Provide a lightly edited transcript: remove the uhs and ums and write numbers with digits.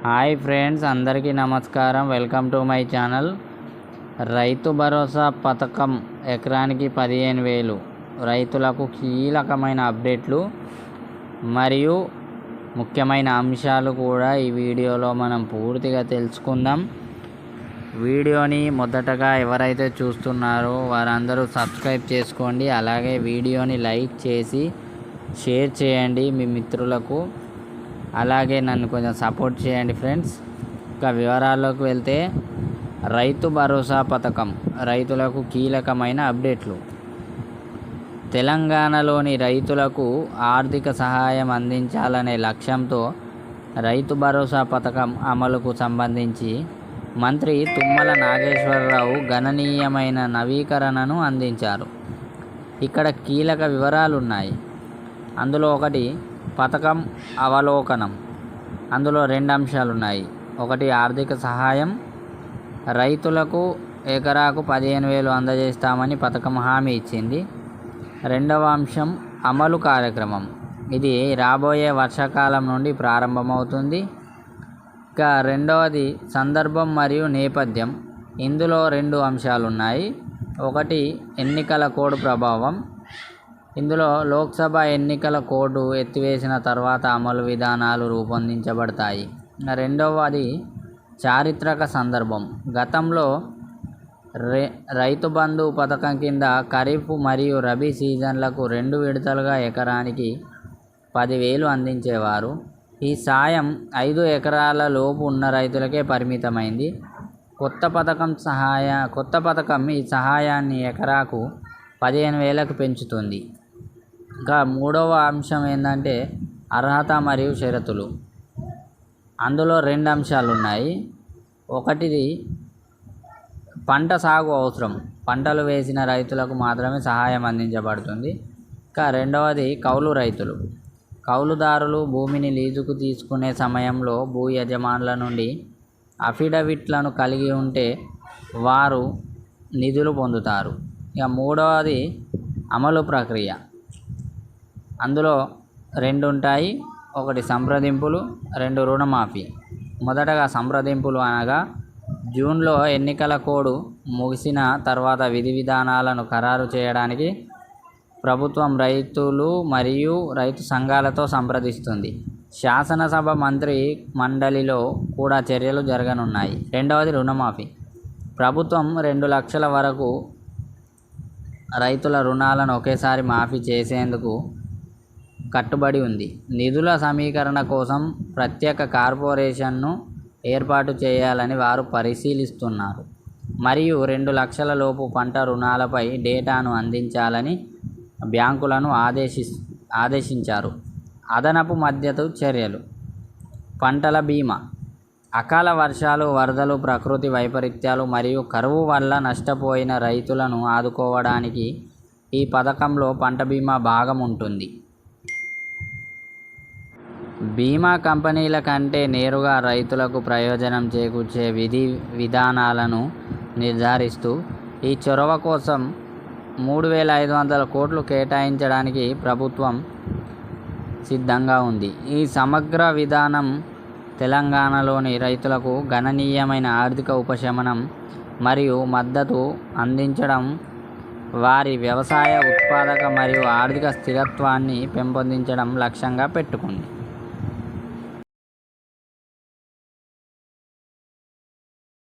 Hi friends, అందరికీ నమస్కారం. Welcome to my channel. Rythu Bharosa పథకం ఎకరానికి 15,000 రైతులకు కీలకమైన అప్డేట్లు మరియు ముఖ్యమైన అంశాలు కూడా ఈ వీడియోలో మనం పూర్తిగా తెలుసుకుందాం. వీడియోని మొదటగా ఎవరైతే చూస్తున్నారో వారందరూ సబ్స్క్రైబ్ చేసుకోండి. అలాగే వీడియోని లైక్ చేసి షేర్ చేయండి మీ మిత్రులకు. అలాగే నన్ను కొంచెం సపోర్ట్ చేయండి ఫ్రెండ్స్. ఇంకా వివరాల్లోకి వెళ్తే, రైతు భరోసా పథకం రైతులకు కీలకమైన అప్డేట్లు. తెలంగాణలోని రైతులకు ఆర్థిక సహాయం అందించాలనే లక్ష్యంతో రైతు భరోసా పథకం అమలుకు సంబంధించి మంత్రి తుమ్మల నాగేశ్వరరావు గణనీయమైన నవీకరణను అందించారు. ఇక్కడ కీలక వివరాలు ఉన్నాయి. అందులో ఒకటి పథకం అవలోకనం. అందులో 2 అంశాలు ఉన్నాయి. ఒకటి ఆర్థిక సహాయం, రైతులకు ఎకరాకు 15,000 అందజేస్తామని పథకం హామీ ఇచ్చింది. రెండవ అంశం అమలు కార్యక్రమం. ఇది రాబోయే వర్షాకాలం నుండి ప్రారంభమవుతుంది. ఇంకా రెండవది సందర్భం మరియు నేపథ్యం. ఇందులో 2 అంశాలు ఉన్నాయి. ఒకటి ఎన్నికల కోడ్ ప్రభావం. ఇందులో లోక్సభ ఎన్నికల కోడ్ ఎత్తివేసిన తర్వాత అమలు విధానాలు రూపొందించబడతాయి. రెండవది చారిత్రక సందర్భం. గతంలో రైతు బంధు పథకం కింద ఖరీఫ్ మరియు రబీ సీజన్లకు 2 విడతలుగా ఎకరానికి 10,000 అందించేవారు. ఈ సాయం 5 ఎకరాల లోపు ఉన్న రైతులకే పరిమితమైంది. కొత్త పథకం ఈ సహాయాన్ని ఎకరాకు 15,000కు పెంచుతుంది. ఇంకా మూడవ అంశం ఏంటంటే అర్హత మరియు షరతులు. అందులో 2 అంశాలు ఉన్నాయి. ఒకటిది పంట సాగు అవసరం. పంటలు వేసిన రైతులకు మాత్రమే సహాయం అందించబడుతుంది. ఇంకా రెండవది కౌలు రైతులు. కౌలుదారులు భూమిని లీజుకు తీసుకునే సమయంలో భూ యజమానుల నుండి అఫిడవిట్లను కలిగి ఉంటే వారు నిధులు పొందుతారు. ఇక మూడవది అమలు ప్రక్రియ. అందులో 2 ఉంటాయి. ఒకటి సంప్రదింపులు, 2 రుణమాఫీ. మొదటగా సంప్రదింపులు అనగా జూన్లో ఎన్నికల కోడ్ ముగిసిన తర్వాత విధి విధానాలను ఖరారు చేయడానికి ప్రభుత్వం రైతులు మరియు రైతు సంఘాలతో సంప్రదిస్తుంది. శాసనసభ మంత్రి మండలిలో కూడా చర్యలు జరగనున్నాయి. రెండవది రుణమాఫీ. ప్రభుత్వం 2 లక్షల వరకు రైతుల రుణాలను ఒకేసారి మాఫీ చేసేందుకు కట్టుబడి ఉంది. నిధుల సమీకరణ కోసం ప్రత్యేక కార్పొరేషన్ను ఏర్పాటు చేయాలని వారు పరిశీలిస్తున్నారు. మరియు 2 లక్షల లోపు పంట రుణాలపై డేటాను అందించాలని బ్యాంకులను ఆదేశించారు. అదనపు మద్దతు చర్యలు. పంటల బీమా. అకాల వర్షాలు, వరదలు, ప్రకృతి వైపరీత్యాలు మరియు కరువు వల్ల నష్టపోయిన రైతులను ఆదుకోవడానికి ఈ పథకంలో పంట బీమా భాగం ఉంటుంది. బీమా కంపెనీల కంటే నేరుగా రైతులకు ప్రయోజనం చేకూర్చే విధి విధానాలను నిర్ధారిస్తూ ఈ చొరవ కోసం 3,500 కోట్లు కేటాయించడానికి ప్రభుత్వం సిద్ధంగా ఉంది. ఈ సమగ్ర విధానం తెలంగాణలోని రైతులకు గణనీయమైన ఆర్థిక ఉపశమనం మరియు మద్దతు అందించడం, వారి వ్యవసాయ ఉత్పాదక మరియు ఆర్థిక స్థిరత్వాన్ని పెంపొందించడం లక్ష్యంగా పెట్టుకుంది.